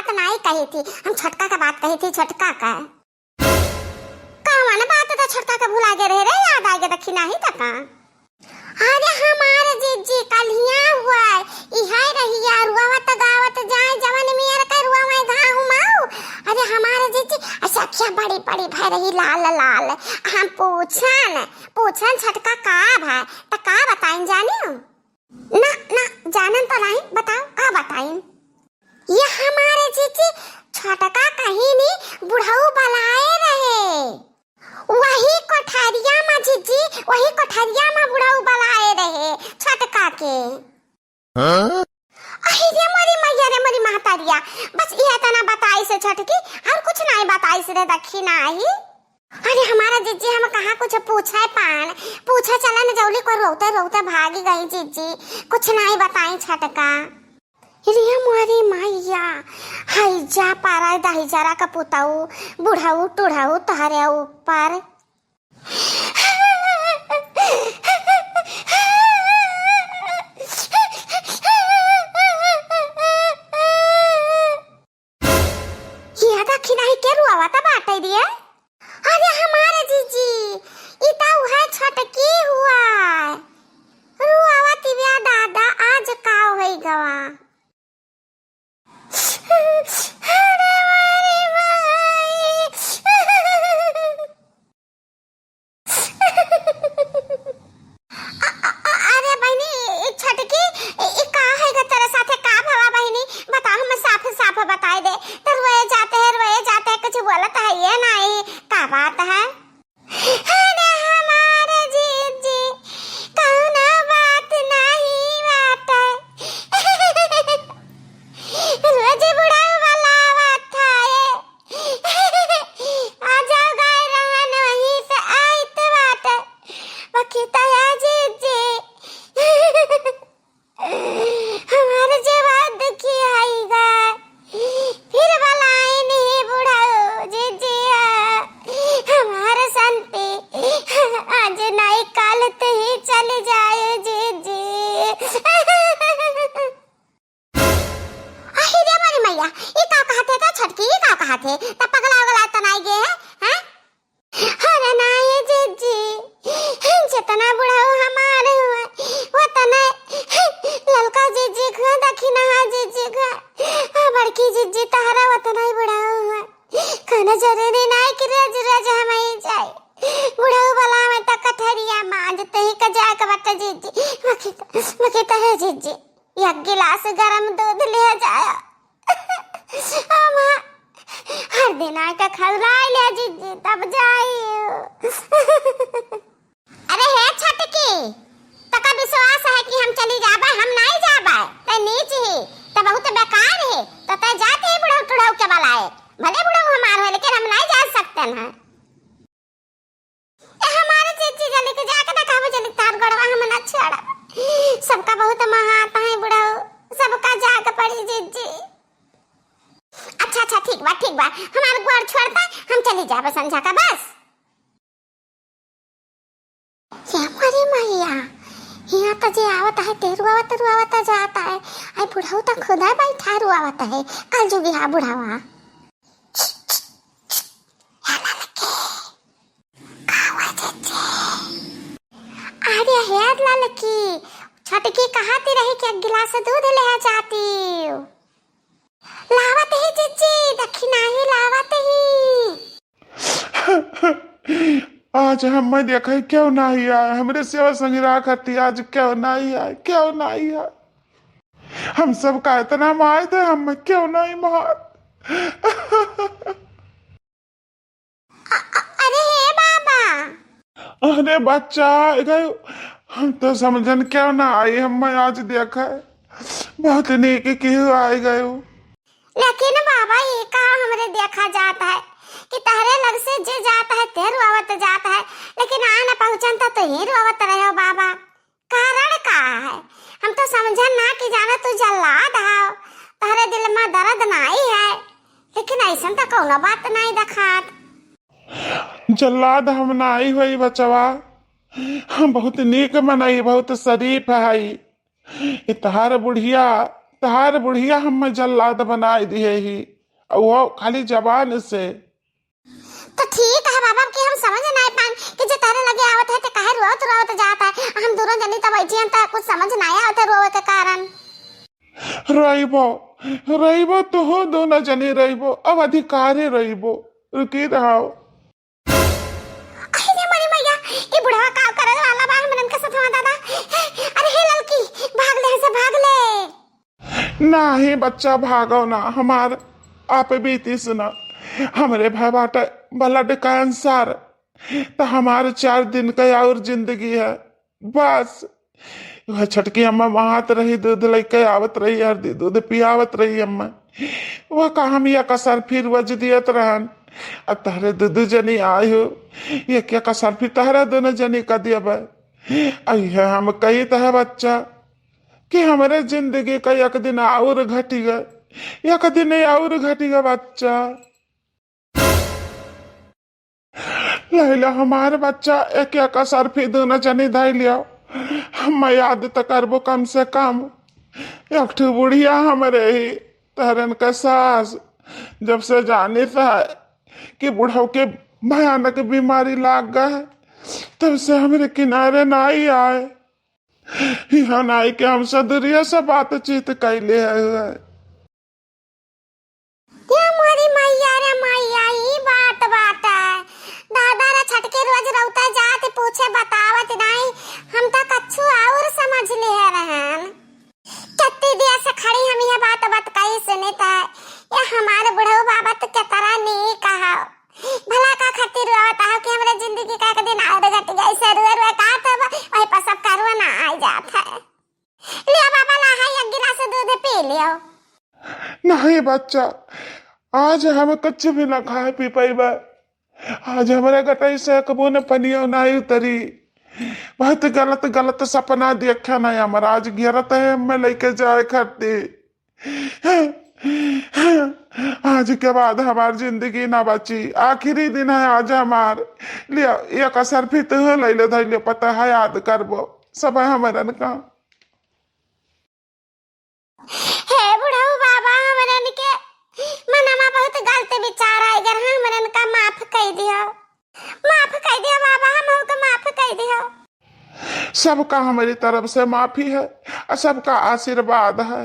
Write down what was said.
बात नहीं कही थी, हम छोटका का बात कही थी, छोटका का कौन बात था, छोटका का भुला गए रहे, याद आ गया रखी नहीं तक। अरे हमारे जीजी कलिया हुआ इहा रहिया रुआवत गावत जाए जवन मेर का रुआ में घाव माऊ। अरे हमारे जीजी ऐसा क्या बड़ी बड़ी भय रही लाल लाल। हम पूछन छटका का भाई त का बताइन जानियो ना ना जानन तो नहीं, बताओ का बताइन। ये हमारे जीजी छटका कहीं नहीं बुढ़ऊ बलाए रहे, वही कोठरिया में जीजी, वही कोठरिया में बुढ़ऊ बलाए रहे छटका के। अरे मोरी मैया रे मोरी महतारिया, बस ये तना बताई से छटकी और कुछ नहीं बताई से रे दखी नहीं। अरे हमारा जीजी हम कहाँ कुछ पूछे पान पूछे चला न जौली को रोते रोते भागी गई जीजी, कुछ नहीं बताई छटका। रे मोरी मैया हाई जा पारा दाही जरा का पुताऊ बुढ़ाऊ टुढ़ाऊ तहरे ऊपर। ये दखी नहीं के रुआवा ता बाटे दिए। अरे हमारे जीजी इता है छटकी हुआ रुआवा तिव्या दादा आज का होई गवा। अरे बहनी छटकी का है तेरे साथे का भवा बहनी, बताओ हम साफ साफ बताए दे। तो रोए जाते कुछ बोलत है ये नहीं का बात है। अरे हमारे जीजी कौन बात नहीं बात रोज बुढ़ा वाला बात है आ जाओ गए रहन वहीं से आइत बात बकीता है जीजी हमारे जवाब दुखी आएगा फिर बलाए नहीं बुढ़ाओ जीजी हमारे संते आज नहीं कल तो ही चले जाए जीजी। अरे मारी मैया ये का कहते था छटकी, ये का कहते तब पगला उगला तो नहीं गए हैं। अरे नहीं जीजी जितना बुढ़ाओ हमारे हुआ वो तना ललका जीजी को दखिना जीजी को बड़की जीजी तहरा वो तना ही बुढ़ाओ हुआ खाना जरूरी नहीं कि रोज रोज हम ही जाए बुढ़ाऊ बला में तो कठरिया मांजते ही कजा के बट जीजी मखिता है जीजी एक गिलास गरम दूध ले जाया हर दिन आके खवराई ले जीजी तब जाइए। अरे है छटकी तका विश्वास है कि हम चली जाबा, हम नहीं जाबा ते नीच ही ते बहुत बेकार है तो ते जाते ही बुढ़ऊ टुढ़ऊ के बलाए भले बुढ़ऊ हमार हो लेकिन हम नहीं जा सकते हैं। हमारे जीजी जल्दी के जाके दिखाओ जल्दी तार गड़वा हम न छड़ा सबका बहुत महाता है बुढ़ऊ सबका जाके पड़ी जीजी। अच्छा ठीक बा हमारे गोड़ छोड़ता हम चली जाबे संझा का बस। हमारी मैया यहाँ तो जे आवता है रुआवता जाता है आई बुढ़ाऊ तो खुदा बैठा रुआवता है कल जुगी हा बुढ़ावा। अरे हेड ललकी छटकी कहाती रही कि एक गिलास दूध ले जाती लावत ही जीजी दखिना ही लावत ही। आज हम देखा क्यों नहीं आए, हमरे सेवा संगिरा करती आज क्यों नहीं आए हम सब का इतना मार थे हम क्यों नहीं मार। अरे हे बाबा अरे बच्चा गए हम तो समझन क्यों ना आई, हम आज देखा है बहुत नेक क्यों आए गए। लेकिन बाबा ये का हमरे देखा जाता है कि तहरे लग से जे जाता है ते रुआवत जाता है लेकिन आ न पहुंचता तो ही रुआवत रहे हो बाबा, कारण का है हम तो समझन ना कि जाना तू जल्लाद है तहरे दिल में दर्द नहीं है लेकिन ऐसा तो कोनो बात नहीं दिखात। जल्लाद हम नहीं हुई बचवा, हम बहुत नेक मनाई बहुत शरीफ है तहार बुढ़िया हम जल्लाद बनाई दिए ही। वो खाली जबान से। तो ठीक है बाबा कि हम समझ नहीं पान कि जे तारे लगे आवत है तो काहे रोत जाता है। हम दोनों जनी तब बैठी हैं तो कुछ समझ नहीं आवत है रोवे के कारण। रहीबो रहीबो तो हो दोनों जनी रहीबो, अब अधिकारी रहीबो, रुकी रहो। अरे मरी मैया ये बुढ़वा का करे वाला बा मनन के साथ दादा। अरे हे लड़की भाग ले से भाग ले। नहीं बच्चा भागो ना, हमार आप बीती सुना। हमारे भाई बाटा ब्लड कैंसर, तो हमारे 4 दिन का और जिंदगी है बस। वह छटकी अम्मा वहात रही, दूध लेके आवत रही, हर दूध पियावत रही अम्मा। वह कहा मिया कसर फिर वज दियत रहन। अब तहरे दूध जनी आई हो, ये क्या कसर फिर तहरा दोनों जनी का दिया बा। हम कही तह बच्चा कि हमारे जिंदगी का एक दिन और घटेगा, एक दिन और घटेगा बच्चा। लैला हमारे बच्चा एक एक असर फिर दोनों जनी धाई लिया। हम याद तो करबो कम से कम। एक ठो बुढ़िया हमारे ही तहरन का सास जब से जाने था कि बुढ़ाओ के भयानक बीमारी लाग गए, तब से हमारे किनारे ना ही आए। यहाँ नाई के हम सदुरिया से बातचीत कैले है। ये मोरी मैया रे मैया ई बात है। दादा रे छटके रोज रौता जात पूछे बतावत नहीं, हम तो कछु और समझ ले रहन। कितनी देर से खड़ी हम ये बात कही सुने ता ये हमारे बुढ़ऊ बाबा तो के तरह नहीं कहा। भला का खातिर रोवत है कि हमरे जिंदगी का एक दिन और घट गई से रुए का तब वही पर सब करवा ना आ जात है। लिया बाबा ला है एक गिलास दूध पी लियो। नहीं बच्चा, आज हम कुछ भी ना खाए पी पाइबा। आज हमारे गटाई से कबू ने पनिया नहीं उतरी। बहुत गलत गलत सपना देखा नहीं हमारा। आज गिरत है मैं लेके जाए खरती। आज के बाद हमारी जिंदगी ना बची, आखिरी दिन है आज हमार। लिया एक असर फिर तो ले ले धैले पता है याद करबो सब हमारन का। हे बुढ़ऊ बाबा हमरन के मनमा बहुत गलत विचार है, अगर हमरन का माफ कर दियो बाबा, हम को माफ कर दियो। सबका हमारी तरफ से माफी है और सबका आशीर्वाद है।